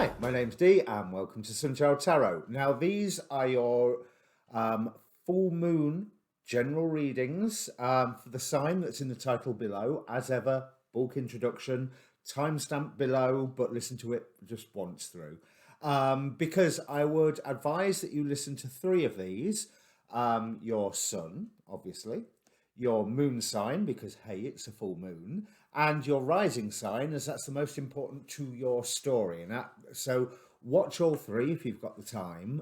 Hi, my name's Dee and welcome to Sunchild Tarot. Now these are your full moon general readings for the sign that's in the title below. As ever, bulk introduction, timestamp below, but listen to it just once through. Because I would advise that you listen to three of these. Your sun, obviously, your moon sign, because hey, it's a full moon, and your rising sign, as that's the most important to your story. So watch all three if you've got the time.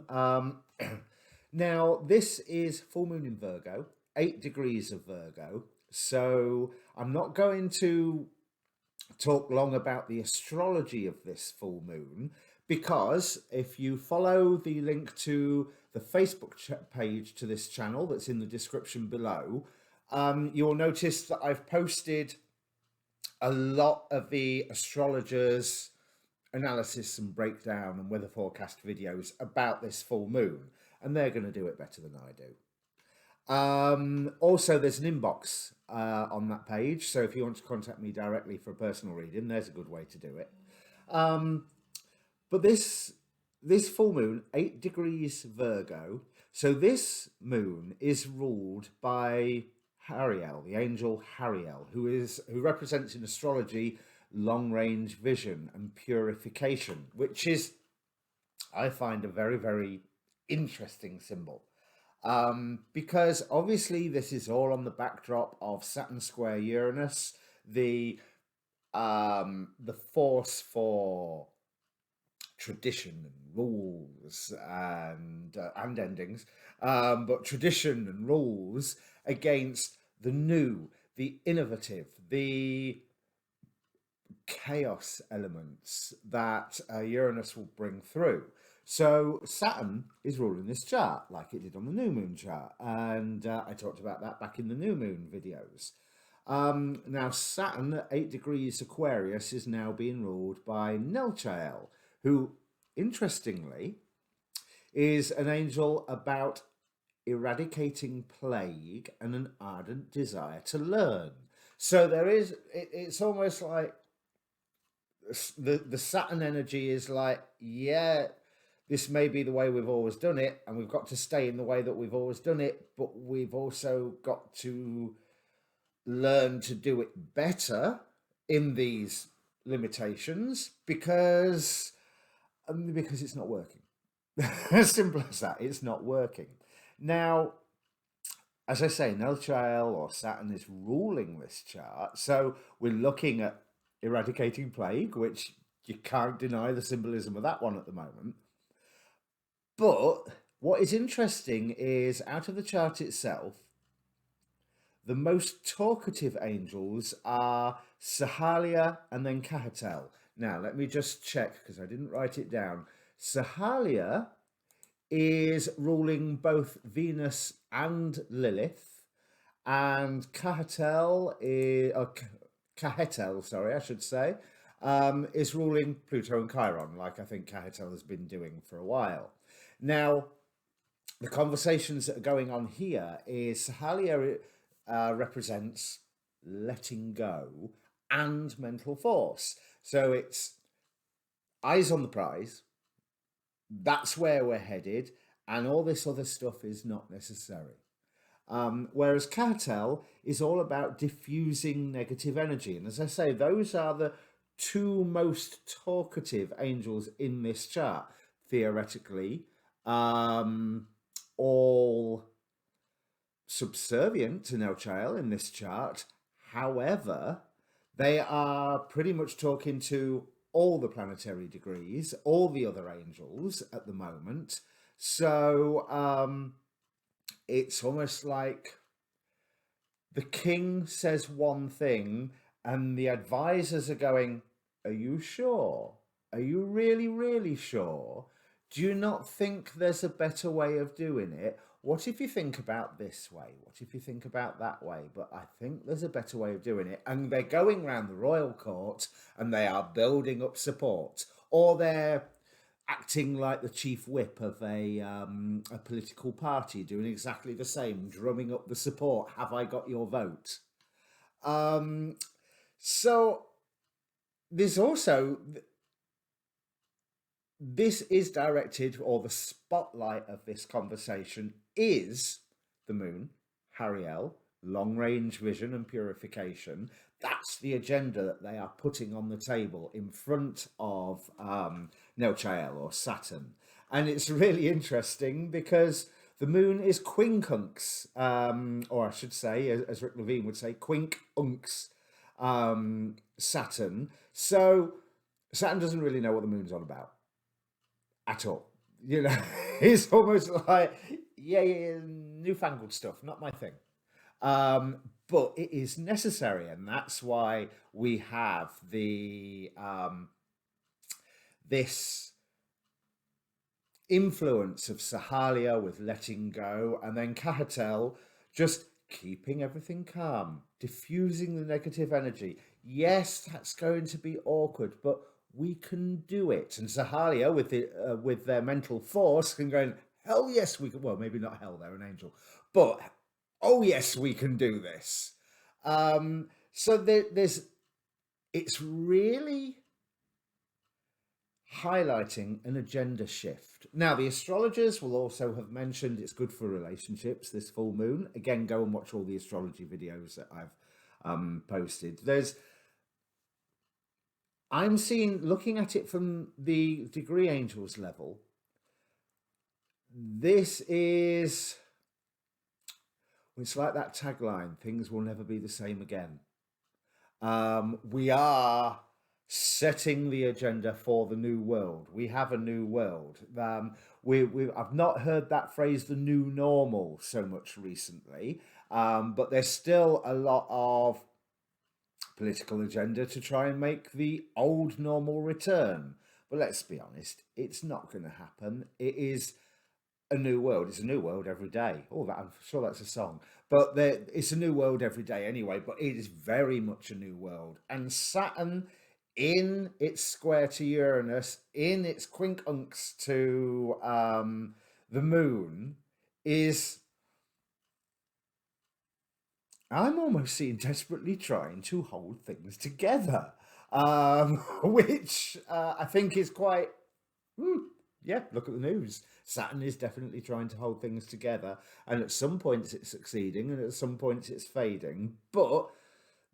Now, this is full moon in Virgo, 8 degrees of Virgo. So I'm not going to talk long about the astrology of this full moon, because if you follow the link to the Facebook page to this channel that's in the description below, you'll notice that I've posted a lot of the astrologers' analysis and breakdown and weather forecast videos about this full moon, and they're going to do it better than I do. Also, there's an inbox on that page, so if you want to contact me directly for a personal reading, there's a good way to do it. But this full moon, 8 degrees Virgo, so this moon is ruled by Hariel, the angel Hariel, who represents in astrology long-range vision and purification, which is, I find, a very, very interesting symbol. Because obviously this is all on the backdrop of Saturn square Uranus, the force for tradition and rules and endings, but tradition and rules against the new, the innovative, the chaos elements that Uranus will bring through. So Saturn is ruling this chart like it did on the new moon chart, and I talked about that back in the new moon videos. Now Saturn at 8 degrees Aquarius is now being ruled by Nelchael, who, interestingly, is an angel about eradicating plague and an ardent desire to learn. So it's almost like the Saturn energy is like, yeah, this may be the way we've always done it, and we've got to stay in the way that we've always done it, but we've also got to learn to do it better in these limitations because it's not working. As simple as that. It's not working. Now, as I say, Nelchael or Saturn is ruling this chart, so we're looking at eradicating plague, which you can't deny the symbolism of that one at the moment. But what is interesting is, out of the chart itself, the most talkative angels are Sahalia and then Kahatel. Now, let me just check because I didn't write it down. Sahalia is ruling both Venus and Lilith, and Kahatel is, Kahetel, sorry, I should say, is ruling Pluto and Chiron, like I think Kahetel has been doing for a while. Now, the conversations that are going on here is Sahalia represents letting go and mental force. So it's eyes on the prize. That's where we're headed, and all this other stuff is not necessary. Whereas Cartel is all about diffusing negative energy. And as I say, those are the two most talkative angels in this chart, theoretically, all subservient to Nelchael in this chart. However, they are pretty much talking to all the planetary degrees, all the other angels at the moment. So it's almost like the king says one thing and the advisors are going, are you sure? Are you really, really sure? Do you not think there's a better way of doing it? What if you think about this way? What if you think about that way? But I think there's a better way of doing it. And they're going around the royal court and they are building up support, or they're acting like the chief whip of a political party, doing exactly the same, drumming up the support. Have I got your vote? So there's also this is directed, or the spotlight of this conversation is the moon, Hariel, long range vision and purification. That's the agenda that they are putting on the table in front of Nelchael or Saturn. And it's really interesting because the moon is quincunx, or I should say, as Rick Levine would say, quincunx Saturn. So Saturn doesn't really know what the moon's on about at all. You know, it's almost like, yeah, newfangled stuff, not my thing. Um, but it is necessary, and that's why we have the this influence of Sahalia with letting go, and then Kahatel just keeping everything calm, diffusing the negative energy. Yes, that's going to be awkward, but we can do it. And Sahalia, with their mental force, can go, hell yes, we can. Well, maybe not hell, they're an angel, but oh yes, we can do this. So there's, it's really highlighting an agenda shift. Now, the astrologers will also have mentioned it's good for relationships, this full moon. Again, go and watch all the astrology videos that I've posted. I'm seeing, looking at it from the degree angels level, this is, it's like that tagline, things will never be the same again. We are setting the agenda for the new world. We have a new world. I've not heard that phrase, the new normal, so much recently, but there's still a lot of political agenda to try and make the old normal return. But let's be honest, it's not going to happen. It is a new world. It's a new world every day. Oh, that, I'm sure that's a song. But it's a new world every day anyway, but it is very much a new world. And Saturn, in its square to Uranus, in its quincunx to the moon, is, I'm almost seeing, desperately trying to hold things together, which I think is quite, yeah, look at the news. Saturn is definitely trying to hold things together, and at some points it's succeeding, and at some points it's fading. But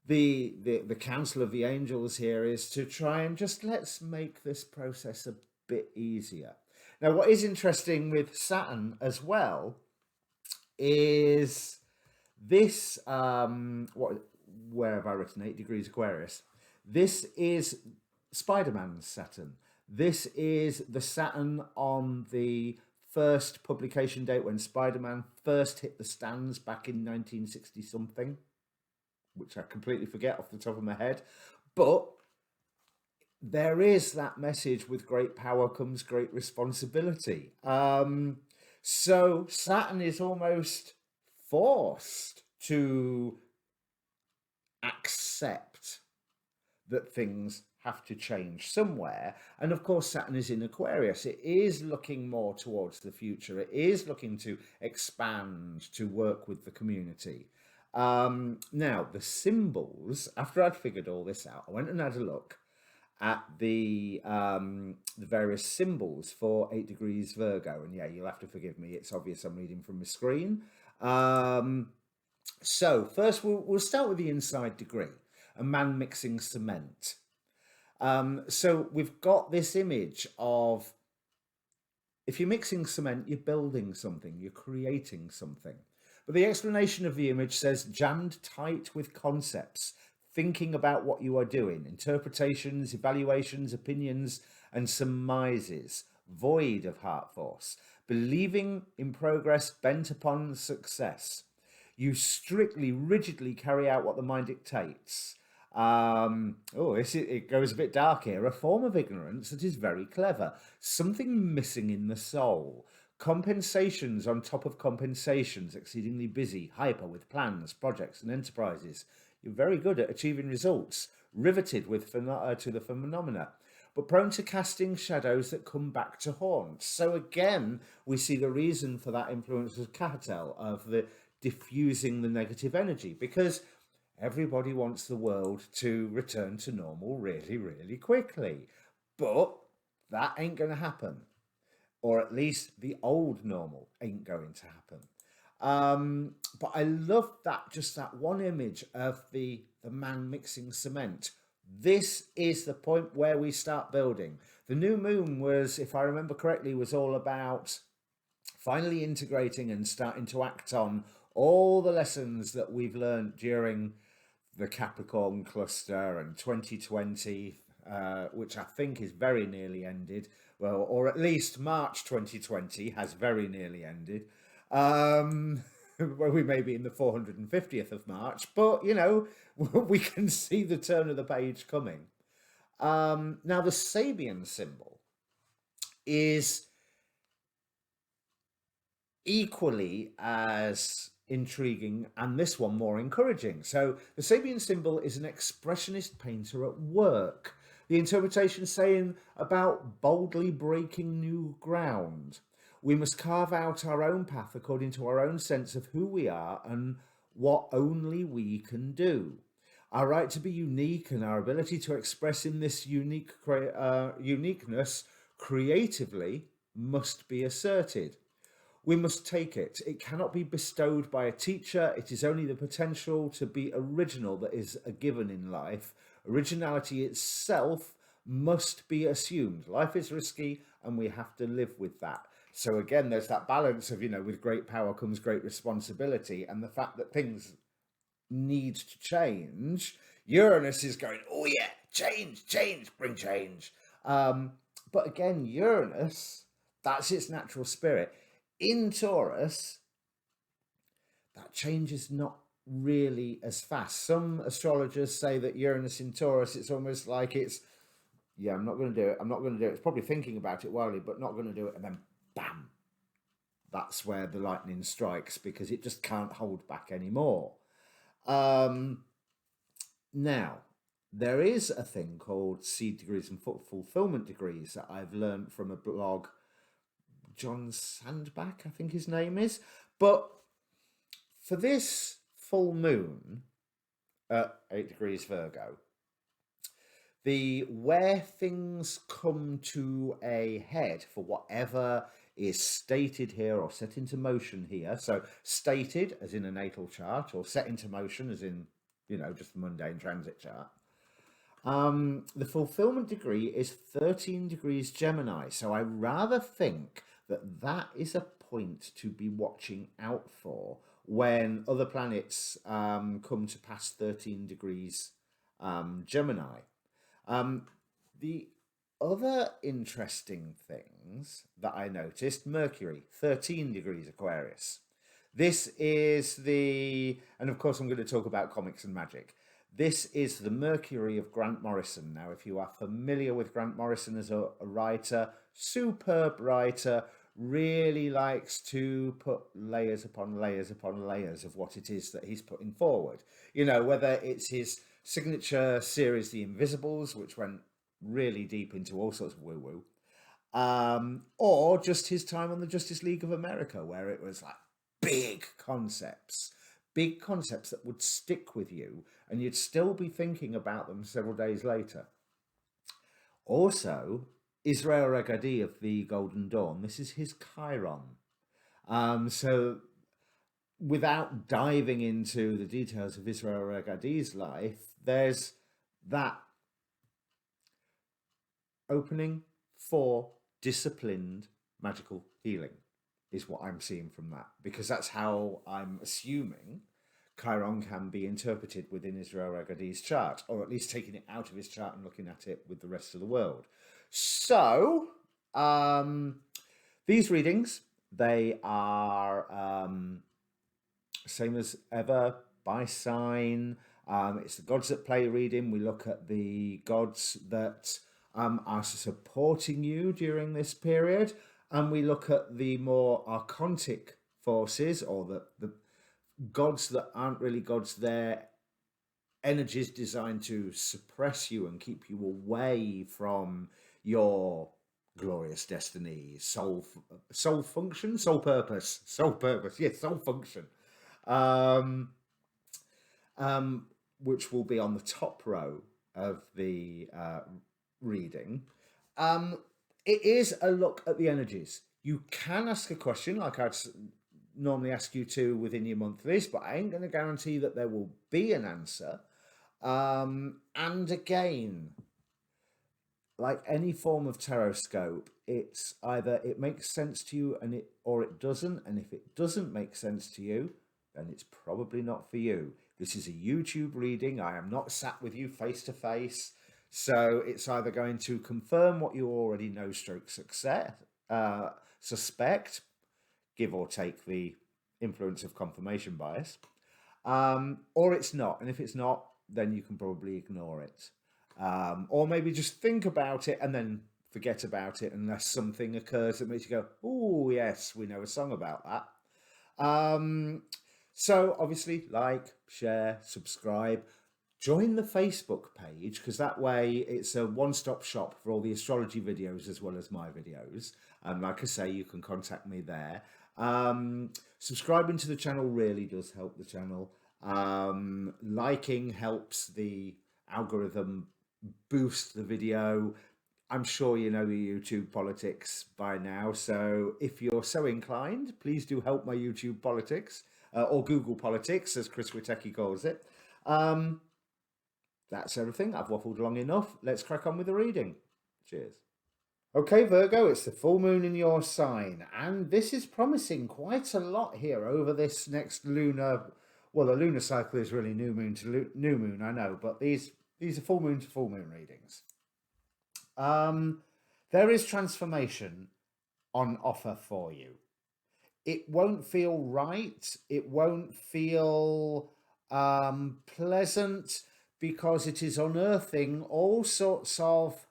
the counsel of the angels here is to try and just, let's make this process a bit easier. Now, what is interesting with Saturn as well is this, where have I written 8 degrees Aquarius? This is Spider-Man's Saturn. This is the Saturn on the first publication date when Spider-Man first hit the stands back in 1960 something, which I completely forget off the top of my head. But there is that message, with great power comes great responsibility. So Saturn is almost forced to accept that things have to change somewhere. And of course, Saturn is in Aquarius. It is looking more towards the future. It is looking to expand, to work with the community. Now, the symbols, after I'd figured all this out, I went and had a look at the various symbols for 8 degrees Virgo. And yeah, you'll have to forgive me. It's obvious I'm reading from the screen. So first we'll start with the inside degree, a man mixing cement. So we've got this image of, if you're mixing cement, you're building something, you're creating something. But the explanation of the image says jammed tight with concepts, thinking about what you are doing, interpretations, evaluations, opinions, and surmises, void of heart force, believing in progress, bent upon success. You strictly, rigidly carry out what the mind dictates. It goes a bit dark here. A form of ignorance that is very clever. Something missing in the soul. Compensations on top of compensations. Exceedingly busy, hyper with plans, projects, and enterprises. You're very good at achieving results. Riveted with to the phenomena, but prone to casting shadows that come back to haunt. So again, we see the reason for that influence of Cahatel, of the diffusing the negative energy, because everybody wants the world to return to normal really, really quickly. But that ain't going to happen, or at least the old normal ain't going to happen. But I love that, just that one image of the man mixing cement. This is the point where we start building. The new moon was, if I remember correctly, was all about finally integrating and starting to act on all the lessons that we've learned during the Capricorn cluster and 2020, which I think is very nearly ended. Well, or at least March 2020 has very nearly ended. Well, we may be in the 450th of March, but you know, we can see the turn of the page coming. Now, the Sabian symbol is equally as intriguing, and this one more encouraging. So the Sabian symbol is an expressionist painter at work. The interpretation saying about boldly breaking new ground. We must carve out our own path according to our own sense of who we are and what only we can do. Our right to be unique and our ability to express in this uniqueness creatively must be asserted. We must take it. It cannot be bestowed by a teacher. It is only the potential to be original that is a given in life. Originality itself must be assumed. Life is risky and we have to live with that. So again, there's that balance of, you know, with great power comes great responsibility, and the fact that things need to change. Uranus is going, oh yeah, change, change, bring change. But again, Uranus, that's its natural spirit. In Taurus, that change is not really as fast. Some astrologers say that Uranus in Taurus, it's almost like it's, yeah, I'm not going to do it. I'm not going to do it. It's probably thinking about it wildly, but not going to do it. And then, bam, that's where the lightning strikes, because it just can't hold back anymore. Now, there is a thing called seed degrees and fulfillment degrees that I've learned from a blog, John Sandback, I think his name is. But for this full moon at 8 degrees Virgo, the where things come to a head for whatever is stated here or set into motion here. So stated as in a natal chart, or set into motion as in, you know, just the mundane transit chart. The fulfillment degree is 13 degrees Gemini. So I rather think that that is a point to be watching out for when other planets come to pass 13 degrees Gemini. The other interesting things that I noticed, Mercury, 13 degrees Aquarius. This is and of course I'm going to talk about comics and magic. This is the Mercury of Grant Morrison. Now, if you are familiar with Grant Morrison as a writer, superb writer, really likes to put layers upon layers upon layers of what it is that he's putting forward. You know, whether it's his signature series, The Invisibles, which went really deep into all sorts of woo-woo, or just his time on the Justice League of America, where it was like big concepts that would stick with you and you'd still be thinking about them several days later. Also, Israel Regadi of the Golden Dawn, this is his Chiron. So without diving into the details of Israel Regadi's life, there's that opening for disciplined magical healing is what I'm seeing from that, because that's how I'm assuming Chiron can be interpreted within Israel Regadi's chart, or at least taking it out of his chart and looking at it with the rest of the world. So these readings, they are same as ever, by sign. It's the gods that play reading. We look at the gods that are supporting you during this period, and we look at the more archontic forces, or the gods that aren't really gods. Their energies designed to suppress you and keep you away from your glorious destiny, soul function, soul purpose, yes, soul function, which will be on the top row of the reading. it is a look at the energies. You can ask a question like I'd normally ask you to within your monthlies, but I ain't going to guarantee that there will be an answer. And again, like any form of tarot scope, it's either it makes sense to you and or it doesn't. And if it doesn't make sense to you, then it's probably not for you. This is a YouTube reading. I am not sat with you face to face. So it's either going to confirm what you already know, stroke success, suspect, give or take the influence of confirmation bias, or it's not. And if it's not, then you can probably ignore it. Or maybe just think about it and then forget about it unless something occurs that makes you go, oh, yes, we know a song about that. So obviously, like, share, subscribe, join the Facebook page, because that way it's a one-stop shop for all the astrology videos as well as my videos. And like I say, you can contact me there. Subscribing to the channel really does help the channel. Liking helps the algorithm boost the video. I'm sure you know the YouTube politics by now, so if you're so inclined, please do help my YouTube politics, or Google politics, as Chris Witecki calls it. That's everything. I've waffled long enough. Let's crack on with the reading. Cheers. Okay, Virgo, it's the full moon in your sign, and this is promising quite a lot here over this next lunar, well, the lunar cycle is really new moon to new moon, I know, but these are full moon to full moon readings. There is transformation on offer for you. It won't feel right. It won't feel pleasant, because it is unearthing all sorts of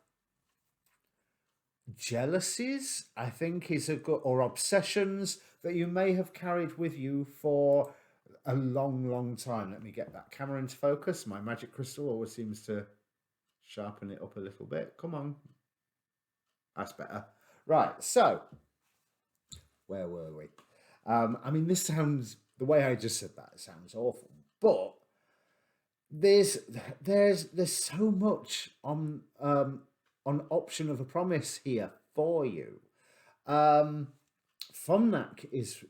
jealousies, I think is a good, or obsessions that you may have carried with you for a long time. Let me get that camera into focus. My magic crystal always seems to sharpen it up a little bit. Come on. That's better. Right, so where were we? I mean, this sounds, the way I just said that, it sounds awful, but there's so much on option of a promise here for you. Fumnak is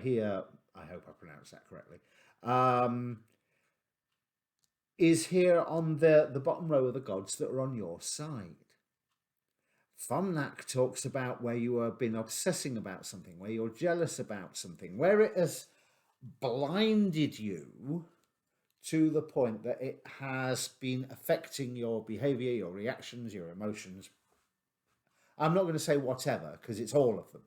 here, I hope I pronounced that correctly, is here on the bottom row of the gods that are on your side. Fumnak talks about where you have been obsessing about something, where you're jealous about something, where it has blinded you to the point that it has been affecting your behavior, your reactions, your emotions. I'm not going to say whatever, because it's all of them.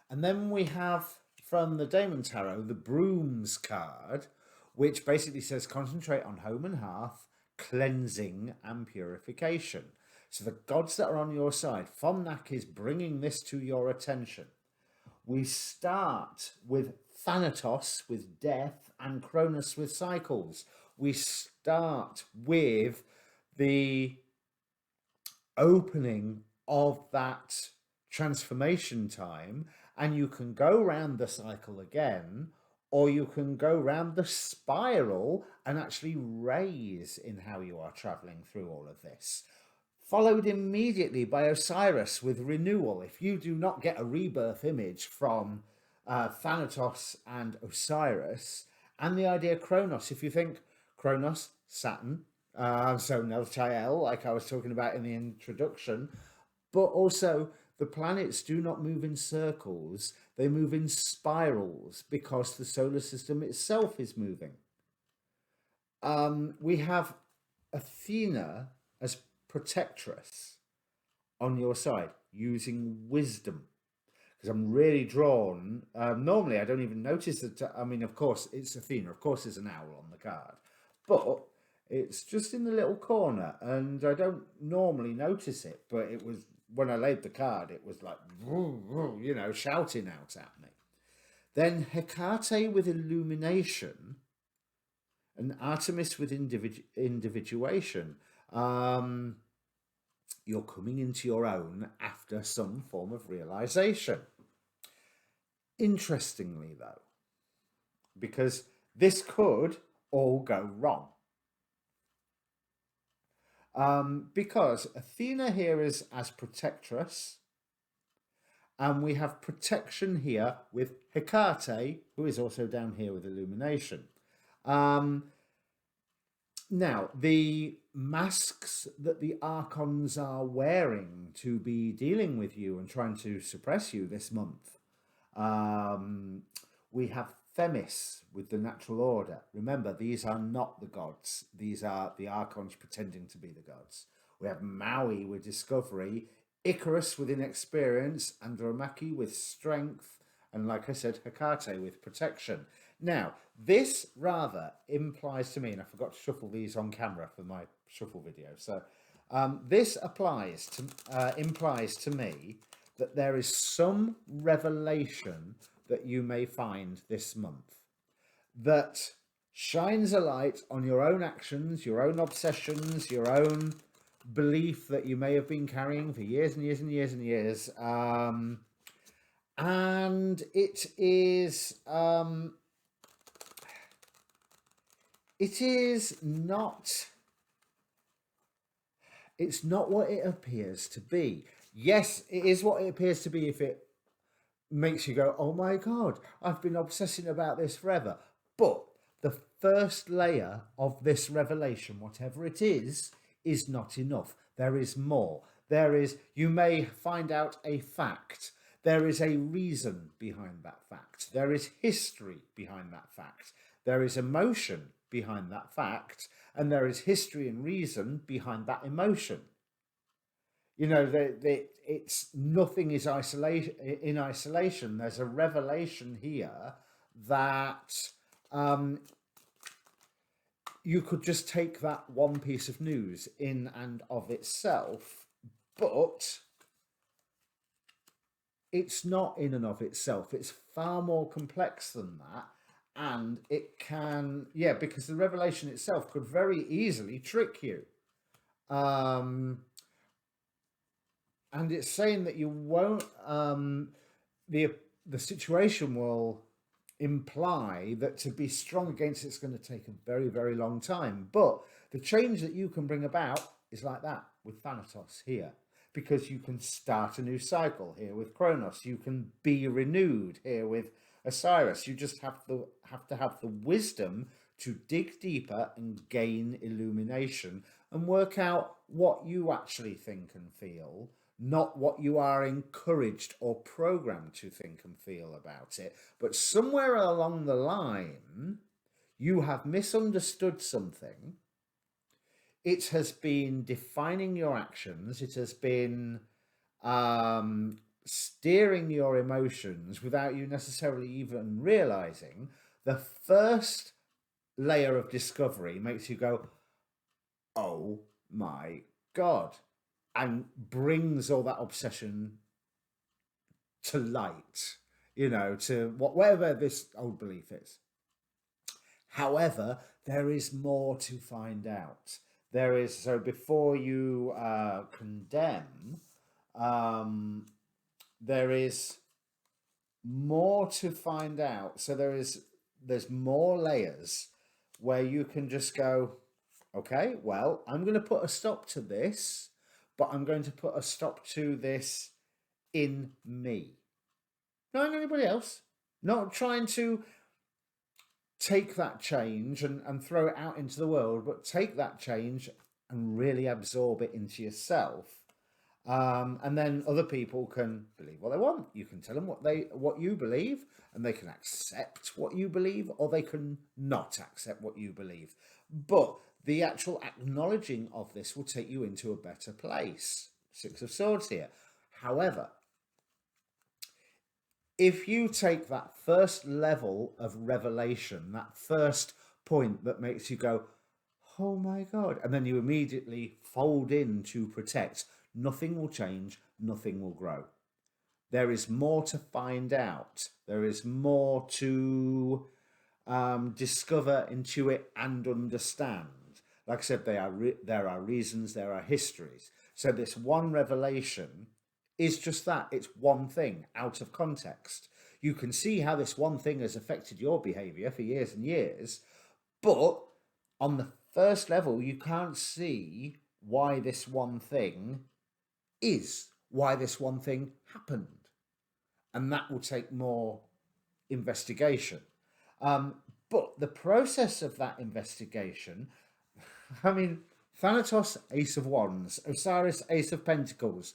And then we have, from the Daemon Tarot, the Brooms card, which basically says concentrate on home and hearth, cleansing and purification. So the gods that are on your side, Fumnak is bringing this to your attention. We start with Thanatos with death and Cronus with cycles. We start with the opening of that transformation time, and you can go round the cycle again, or you can go round the spiral and actually raise in how you are traveling through all of this. Followed immediately by Osiris with renewal. If you do not get a rebirth image from Thanatos and Osiris, and the idea Kronos, if you think Kronos, Saturn, so Nelchael, like I was talking about in the introduction, but also the planets do not move in circles, they move in spirals because the solar system itself is moving. We have Athena as protectress on your side, using wisdom, because I'm really drawn. Normally, I don't even notice that. I mean, of course, it's Athena. Of course, there's an owl on the card, but it's just in the little corner, and I don't normally notice it. But it was when I laid the card, it was like, you know, shouting out at me. Then Hecate with illumination, and Artemis with individuation. You're coming into your own after some form of realization. Interestingly, though, because this could all go wrong. Because Athena here is as protectress, and we have protection here with Hecate, who is also down here with illumination. Now, the masks that the archons are wearing to be dealing with you and trying to suppress you this month. We have Themis with the natural order. Remember, these are not the gods. These are the archons pretending to be the gods. We have Maui with discovery, Icarus with inexperience, Andromache with strength, and like I said, Hecate with protection. Now, this rather implies to me, and I forgot to shuffle these on camera for my shuffle video, so this implies to me that there is some revelation that you may find this month that shines a light on your own actions, your own obsessions, your own belief that you may have been carrying for years and years and years and years. And it is not, it's not what it appears to be. Yes, it is what it appears to be if it makes you go, oh my God, I've been obsessing about this forever. But the first layer of this revelation, whatever it is not enough. There is more. You may find out a fact. There is a reason behind that fact. There is history behind that fact. There is emotion behind that fact. And there is history and reason behind that emotion. You know, it's nothing is in isolation. There's a revelation here that you could just take that one piece of news in and of itself, but it's not in and of itself. It's far more complex than that. And it can, because the revelation itself could very easily trick you. And it's saying that you won't, the situation will imply that to be strong against it's going to take a very, very long time. But the change that you can bring about is like that with Thanatos here, because you can start a new cycle here with Kronos. You can be renewed here with Osiris. You just have to have the wisdom to dig deeper and gain illumination and work out what you actually think and feel, not what you are encouraged or programmed to think and feel about it. But somewhere along the line, you have misunderstood something. It has been defining your actions. It has been steering your emotions without you necessarily even realizing. The first layer of discovery makes you go, oh my God, and brings all that obsession to light, to whatever this old belief is. However, there is more to find out. So before you condemn, there is more to find out. So there's more layers where you can just go, okay, well, I'm going to put a stop to this, but I'm going to put a stop to this in me. Not in anybody else. Not trying to take that change and throw it out into the world, but take that change and really absorb it into yourself. And then other people can believe what they want. You can tell them what you believe, and they can accept what you believe, or they can not accept what you believe. But the actual acknowledging of this will take you into a better place. Six of Swords here. However, if you take that first level of revelation, that first point that makes you go, oh my God, and then you immediately fold in to protect, nothing will change, nothing will grow. There is more to find out. There is more to discover, intuit, and understand. Like I said, there are reasons, there are histories. So this one revelation is just that. It's one thing out of context. You can see how this one thing has affected your behavior for years and years, but on the first level, you can't see why this one thing is, why this one thing happened. And that will take more investigation. But the process of that investigation, I mean, Thanatos, Ace of Wands, Osiris, Ace of Pentacles.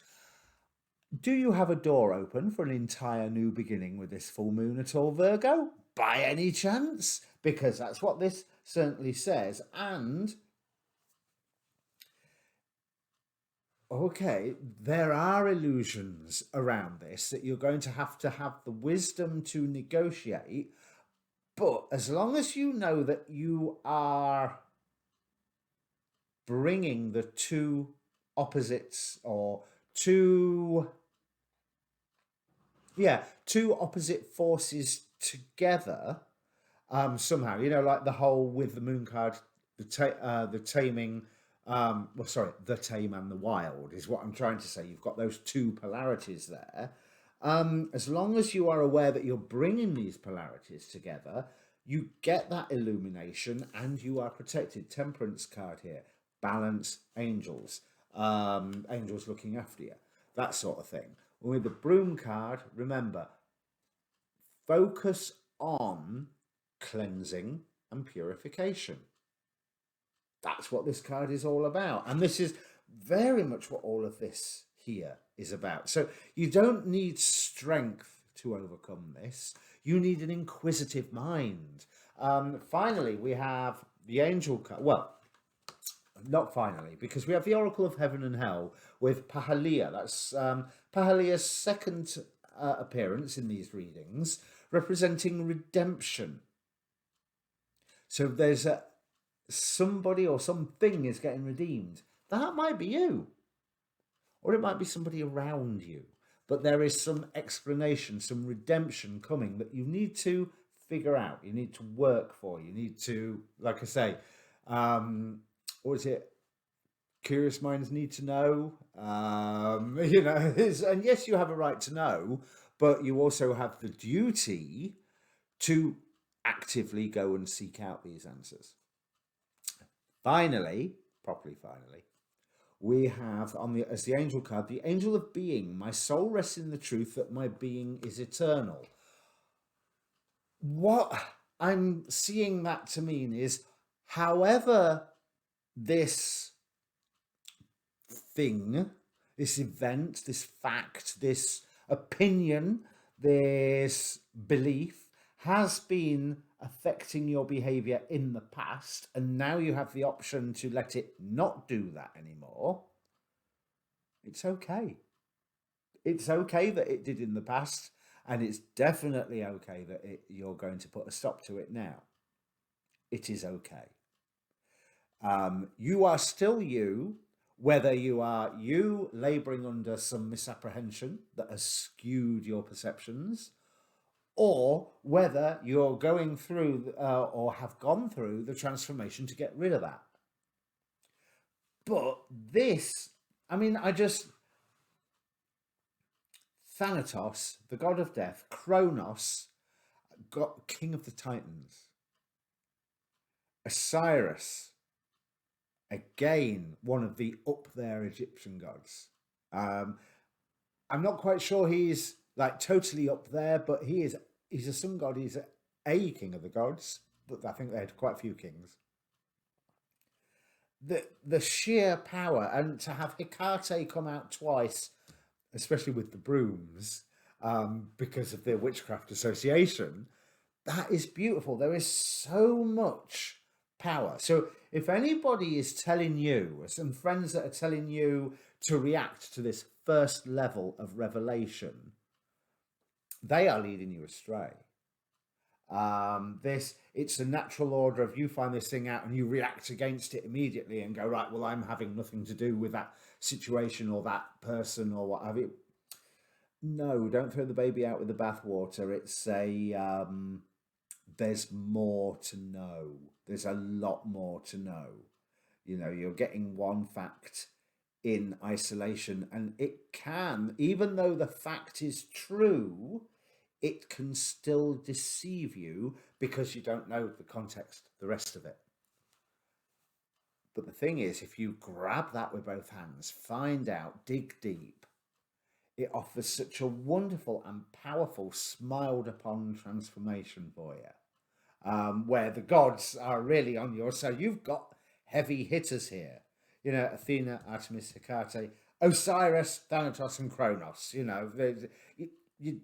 Do you have a door open for an entire new beginning with this full moon at all, Virgo? By any chance? Because that's what this certainly says. And, okay, there are illusions around this that you're going to have the wisdom to negotiate. But as long as you know that you are bringing the two opposites or two opposite forces together somehow, like the whole with the moon card, the taming, the tame and the wild is what I'm trying to say. You've got those two polarities there. As long as you are aware that you're bringing these polarities together, you get that illumination and you are protected. Temperance card here, balance, angels, angels looking after you, that sort of thing. With the broom card, remember, focus on cleansing and purification. That's what this card is all about. And this is very much what all of this here is about. So you don't need strength to overcome this. You need an inquisitive mind. Finally, we have the angel card. Well, not finally, because we have the Oracle of Heaven and Hell with Pahalia. That's Pahalia's second appearance in these readings, representing redemption. So there's somebody or something is getting redeemed. That might be you, or it might be somebody around you. But there is some explanation, some redemption coming that you need to figure out. You need to work for. You need to, like I say, what is it? Curious minds need to know. And yes, you have a right to know, but you also have the duty to actively go and seek out these answers. Finally, we have as the angel card, the angel of being. My soul rests in the truth that my being is eternal. What I'm seeing that to mean is, however this thing, this event, this fact, this opinion, this belief has been affecting your behavior in the past, and now you have the option to let it not do that anymore. It's okay. It's okay that it did in the past, and it's definitely okay that you're going to put a stop to it now. It is okay. You are still you, whether you are labouring under some misapprehension that has skewed your perceptions, or whether you're going through or have gone through the transformation to get rid of that. But this, Thanatos, the god of death, Kronos, king of the Titans, Osiris, again, one of the up there Egyptian gods. I'm not quite sure he's like totally up there, but he's a sun god. He's a king of the gods, but I think they had quite a few kings. The sheer power, and to have Hecate come out twice, especially with the brooms, because of their witchcraft association, that is beautiful. There is so much power. So if anybody is telling you, some friends that are telling you to react to this first level of revelation, they are leading you astray. It's a natural order of you find this thing out and you react against it immediately and go, right, well, I'm having nothing to do with that situation or that person or what have you. No, don't throw the baby out with the bathwater. It's there's more to know. There's a lot more to know. You're getting one fact in isolation, and it can, even though the fact is true, it can still deceive you because you don't know the context, the rest of it. But the thing is, if you grab that with both hands, find out, dig deep, it offers such a wonderful and powerful smiled upon transformation for you, where the gods are really on your side. You've got heavy hitters here. You know, Athena, Artemis, Hecate, Osiris, Thanatos, and Kronos. You know, you, you,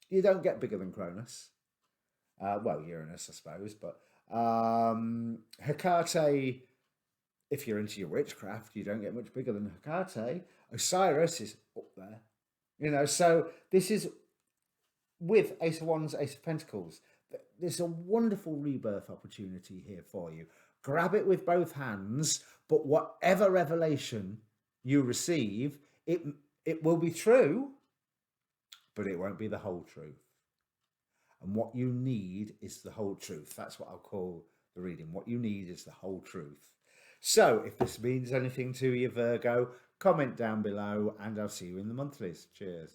you don't get bigger than Cronus. Well, Uranus, I suppose, but Hecate, if you're into your witchcraft, you don't get much bigger than Hecate. Osiris is up there. You know, so this is with Ace of Wands, Ace of Pentacles. There's a wonderful rebirth opportunity here for you. Grab it with both hands, but whatever revelation you receive, it will be true, but it won't be the whole truth. And what you need is the whole truth. That's what I'll call the reading. What you need is the whole truth. So if this means anything to you, Virgo, comment down below and I'll see you in the monthlies. Cheers.